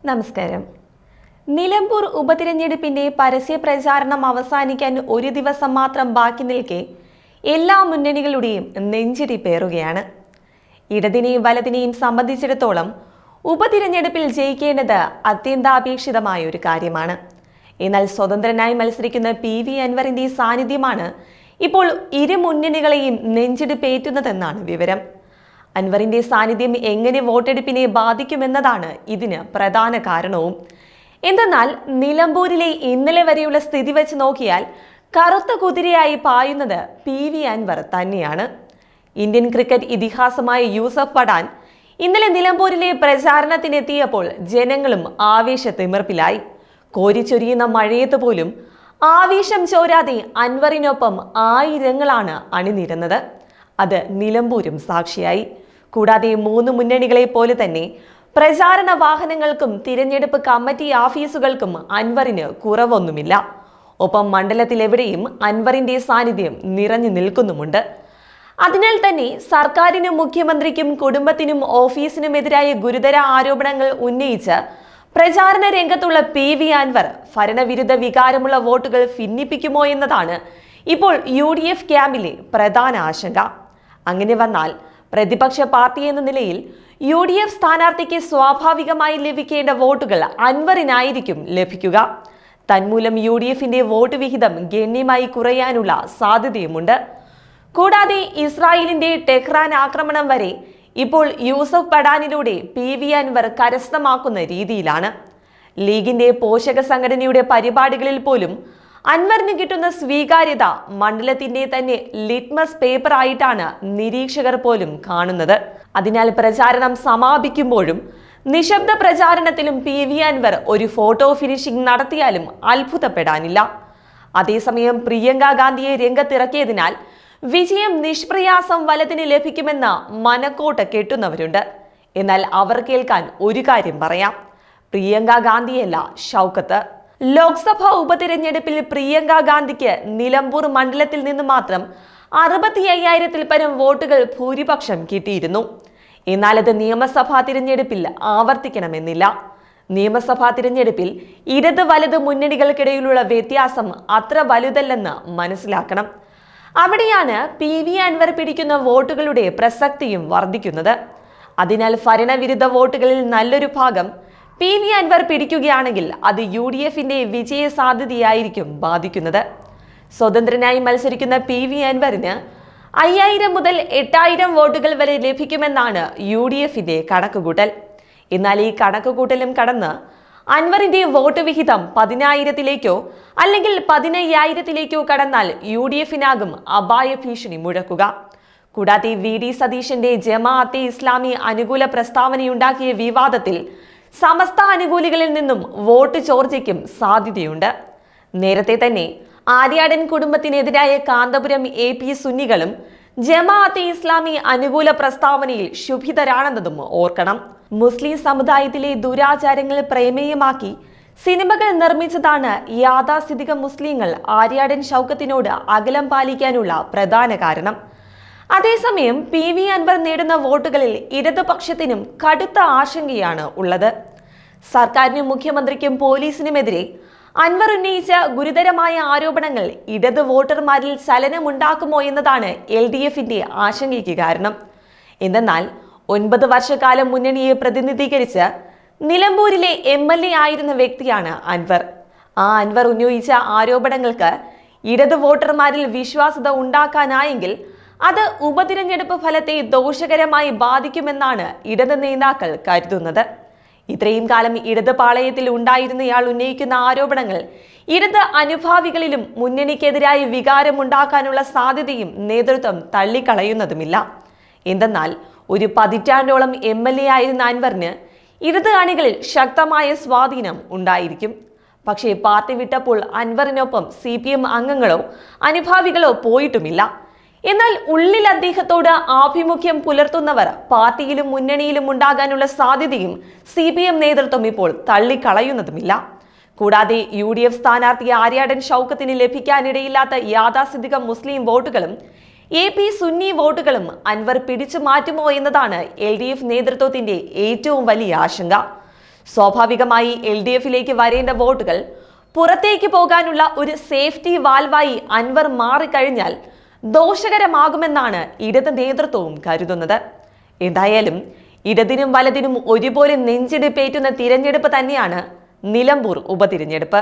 നമസ്കാരം. നിലമ്പൂർ ഉപതിരഞ്ഞെടുപ്പിന്റെ പരസ്യ പ്രചാരണം അവസാനിക്കാൻ ഒരു ദിവസം മാത്രം ബാക്കി നിൽക്കെ എല്ലാ മുന്നണികളുടെയും നെഞ്ചിടിപ്പേറുകയാണ്. ഇടതിനെയും വലതിനെയും സംബന്ധിച്ചിടത്തോളം ഉപതിരഞ്ഞെടുപ്പിൽ ജയിക്കേണ്ടത് അത്യന്താപേക്ഷിതമായ ഒരു കാര്യമാണ്. എന്നാൽ സ്വതന്ത്രനായി മത്സരിക്കുന്ന PV അൻവറിന്റെ സാന്നിധ്യമാണ് ഇപ്പോൾ ഇരു മുന്നണികളെയും നെഞ്ചിടിപ്പേറ്റുന്നതെന്നാണ് വിവരം. അൻവറിന്റെ സാന്നിധ്യം എങ്ങനെ വോട്ടെടുപ്പിനെ ബാധിക്കുമെന്നതാണ് ഇതിന് പ്രധാന കാരണവും. എന്തെന്നാൽ നിലമ്പൂരിലെ ഇന്നലെ വരെയുള്ള സ്ഥിതി വെച്ച് നോക്കിയാൽ കറുത്ത കുതിരയായി പായുന്നത് PV അൻവർ തന്നെയാണ്. ഇന്ത്യൻ ക്രിക്കറ്റ് ഇതിഹാസമായ യൂസഫ് പഠാൻ ഇന്നലെ നിലമ്പൂരിലെ പ്രചാരണത്തിനെത്തിയപ്പോൾ ജനങ്ങളും ആവേശത്തിമിർപ്പിലായി. കോരിച്ചൊരിയുന്ന മഴയത്ത് പോലും ആവേശം ചോരാതെ അൻവറിനൊപ്പം ആയിരങ്ങളാണ് അണിനിരന്നത്. അത് നിലമ്പൂരും സാക്ഷിയായി. കൂടാതെ മൂന്ന് മുന്നണികളെ പോലെ തന്നെ പ്രചാരണ വാഹനങ്ങൾക്കും തിരഞ്ഞെടുപ്പ് കമ്മിറ്റി ഓഫീസുകൾക്കും അൻവറിന് കുറവൊന്നുമില്ല. ഒപ്പം മണ്ഡലത്തിലെവിടെയും അൻവറിന്റെ സാന്നിധ്യം നിറഞ്ഞു നിൽക്കുന്നുമുണ്ട്. അതിനാൽ തന്നെ സർക്കാരിനും മുഖ്യമന്ത്രിക്കും കുടുംബത്തിനും ഓഫീസിനുമെതിരായ ഗുരുതര ആരോപണങ്ങൾ ഉന്നയിച്ച് പ്രചാരണ രംഗത്തുള്ള PV അൻവർ ഭരണവിരുദ്ധ വികാരമുള്ള വോട്ടുകൾ ഭിന്നിപ്പിക്കുമോ എന്നതാണ് ഇപ്പോൾ UDF ക്യാമ്പിലെ പ്രധാന ആശങ്ക. അങ്ങനെ വന്നാൽ പ്രതിപക്ഷ പാർട്ടി എന്ന നിലയിൽ UDF സ്ഥാനാർത്ഥിക്ക് സ്വാഭാവികമായി ലഭിക്കേണ്ട വോട്ടുകൾ അൻവറിനായിരിക്കും ലഭിക്കുക. തന്മൂലം UDFന്റെ വോട്ട് വിഹിതം ഗണ്യമായി കുറയാനുള്ള സാധ്യതയുമുണ്ട്. കൂടാതെ ഇസ്രായേലിന്റെ ടെഹ്റാൻ ആക്രമണം വരെ ഇപ്പോൾ യൂസഫ് പഠാനിലൂടെ PV അൻവർ കരസ്ഥമാക്കുന്ന രീതിയിലാണ്. ലീഗിന്റെ പോഷക സംഘടനയുടെ പരിപാടികളിൽ പോലും അൻവറിന് കിട്ടുന്ന സ്വീകാര്യത മണ്ഡലത്തിന്റെ തന്നെ ലിറ്റ്മസ് പേപ്പർ ആയിട്ടാണ് നിരീക്ഷകർ പോലും കാണുന്നത്. അതിനാൽ പ്രചാരണം സമാപിക്കുമ്പോഴും നിശബ്ദ പ്രചാരണത്തിലും PV അൻവർ ഒരു ഫോട്ടോ ഫിനിഷിംഗ് നടത്തിയാലും അത്ഭുതപ്പെടാനില്ല. അതേസമയം പ്രിയങ്ക ഗാന്ധിയെ രംഗത്തിറക്കിയതിനാൽ വിജയം നിഷ്പ്രയാസം വലതിന് ലഭിക്കുമെന്ന മനക്കോട്ട് കെട്ടുന്നവരുണ്ട്. എന്നാൽ അവർ കേൾക്കാൻ ഒരു കാര്യം പറയാം: പ്രിയങ്ക ഗാന്ധിയല്ല ഷൗക്കത്ത്. ലോക്സഭാ ഉപതിരഞ്ഞെടുപ്പിൽ പ്രിയങ്ക ഗാന്ധിക്ക് നിലമ്പൂർ മണ്ഡലത്തിൽ നിന്ന് മാത്രം 65,000-ൽ പരം വോട്ടുകൾ ഭൂരിപക്ഷം കിട്ടിയിരുന്നു. എന്നാൽ അത് നിയമസഭാ തിരഞ്ഞെടുപ്പിൽ ആവർത്തിക്കണമെന്നില്ല. നിയമസഭാ തിരഞ്ഞെടുപ്പിൽ ഇടത് വലത് മുന്നണികൾക്കിടയിലുള്ള വ്യത്യാസം അത്ര വലുതല്ലെന്ന് മനസ്സിലാക്കണം. അവിടെയാണ് PV അൻവർ പിടിക്കുന്ന വോട്ടുകളുടെ പ്രസക്തിയും വർദ്ധിക്കുന്നത്. അതിനാൽ ഭരണവിരുദ്ധ വോട്ടുകളിൽ നല്ലൊരു ഭാഗം PV അൻവർ പിടിക്കുകയാണെങ്കിൽ അത് UDFന്റെ വിജയ സാധ്യതയായിരിക്കും ബാധിക്കുന്നത്. സ്വതന്ത്രനായി മത്സരിക്കുന്ന PV അൻവറിന് 5,000 മുതൽ 8,000 വോട്ടുകൾ വരെ ലഭിക്കുമെന്നാണ് UDFന്റെ കണക്കുകൂട്ടൽ. എന്നാൽ ഈ കണക്കുകൂട്ടലും കടന്ന് അൻവറിന്റെ വോട്ട് വിഹിതം 10,000-ലേക്കോ അല്ലെങ്കിൽ 15,000-ലേക്കോ കടന്നാൽ UDFനാകും അപായ ഭീഷണി മുഴക്കുക. കൂടാതെ VD സതീശന്റെ ജമാഅത്തെ ഇസ്ലാമി അനുകൂല പ്രസ്താവനയുണ്ടാക്കിയ വിവാദത്തിൽ സമസ്ത അനുകൂലികളിൽ നിന്നും വോട്ട് ചോർച്ചയ്ക്കും സാധ്യതയുണ്ട്. നേരത്തെ തന്നെ ആര്യാടൻ കുടുംബത്തിനെതിരായ കാന്തപുരം AP സുന്നികളും ജമാഅത്തെ ഇസ്ലാമി അനുകൂല പ്രസ്താവനയിൽ ശുഭിതരാണെന്നതും ഓർക്കണം. മുസ്ലിം സമുദായത്തിലെ ദുരാചാരങ്ങൾ പ്രമേയമാക്കി സിനിമകൾ നിർമ്മിച്ചതാണ് യാഥാസ്ഥിതിക മുസ്ലിങ്ങൾ ആര്യാടൻ ഷൗക്കത്തിനോട് അകലം പാലിക്കാനുള്ള പ്രധാന കാരണം. അതേസമയം PV അൻവർ നേടുന്ന വോട്ടുകളിൽ ഇടതുപക്ഷത്തിനും കടുത്ത ആശങ്കയാണ് ഉള്ളത്. സർക്കാരിനും മുഖ്യമന്ത്രിക്കും പോലീസിനുമെതിരെ അൻവർ ഉന്നയിച്ച ഗുരുതരമായ ആരോപണങ്ങൾ ഇടത് വോട്ടർമാരിൽ ചലനമുണ്ടാക്കുമോ എന്നതാണ് LDFന്റെ ആശങ്കയ്ക്ക് കാരണം. എന്തെന്നാൽ 9 വർഷക്കാലം മുന്നണിയെ പ്രതിനിധീകരിച്ച് നിലമ്പൂരിലെ MLA ആയിരുന്ന വ്യക്തിയാണ് അൻവർ. ആ അൻവർ ഉന്നയിച്ച ആരോപണങ്ങൾക്ക് ഇടത് വോട്ടർമാരിൽ വിശ്വാസ്യത ഉണ്ടാക്കാനായെങ്കിൽ അത് ഉപതിരഞ്ഞെടുപ്പ് ഫലത്തെ ദോഷകരമായി ബാധിക്കുമെന്നാണ് ഇടത് നേതാക്കൾ കരുതുന്നത്. ഇത്രയും കാലം ഇടത് പാളയത്തിൽ ഉണ്ടായിരുന്നയാൾ ഉന്നയിക്കുന്ന ആരോപണങ്ങൾ ഇടത് അനുഭാവികളിലും മുന്നണിക്കെതിരായ വികാരമുണ്ടാക്കാനുള്ള സാധ്യതയും നേതൃത്വം തള്ളിക്കളയുന്നതുമില്ല. എന്തെന്നാൽ ഒരു പതിറ്റാണ്ടോളം MLA ആയിരുന്ന അൻവറിന് ഇടത് അണികളിൽ ശക്തമായ സ്വാധീനം ഉണ്ടായിരിക്കും. പക്ഷേ പാർട്ടി വിട്ടപ്പോൾ അൻവറിനൊപ്പം CPM അംഗങ്ങളോ അനുഭാവികളോ പോയിട്ടുമില്ല. എന്നാൽ ഉള്ളിൽ അദ്ദേഹത്തോട് ആഭിമുഖ്യം പുലർത്തുന്നവർ പാർട്ടിയിലും മുന്നണിയിലും ഉണ്ടാകാനുള്ള സാധ്യതയും CPM നേതൃത്വം ഇപ്പോൾ തള്ളിക്കളയുന്നതുമില്ല. കൂടാതെ UDF സ്ഥാനാർത്ഥി ആര്യാടൻ ഷൗക്കത്തിന് ലഭിക്കാനിടയില്ലാത്ത യാഥാസ്ഥിതിക മുസ്ലിം വോട്ടുകളും AP സുന്നി വോട്ടുകളും അൻവർ പിടിച്ചു മാറ്റുമോ എന്നതാണ് LDF നേതൃത്വത്തിന്റെ ഏറ്റവും വലിയ ആശങ്ക. സ്വാഭാവികമായി LDFിലേക്ക് വരേണ്ട വോട്ടുകൾ പുറത്തേക്ക് പോകാനുള്ള ഒരു സേഫ്റ്റി വാൽവായി അൻവർ മാറിക്കഴിഞ്ഞാൽ ദോഷകരമാകുമെന്നാണ് ഇടത് നേതൃത്വവും കരുതുന്നത്. എന്തായാലും ഇടതിനും വലതിനും ഒരുപോലെ നെഞ്ചിടിപ്പേറ്റുന്ന തിരഞ്ഞെടുപ്പ് തന്നെയാണ് നിലമ്പൂർ ഉപതിരഞ്ഞെടുപ്പ്.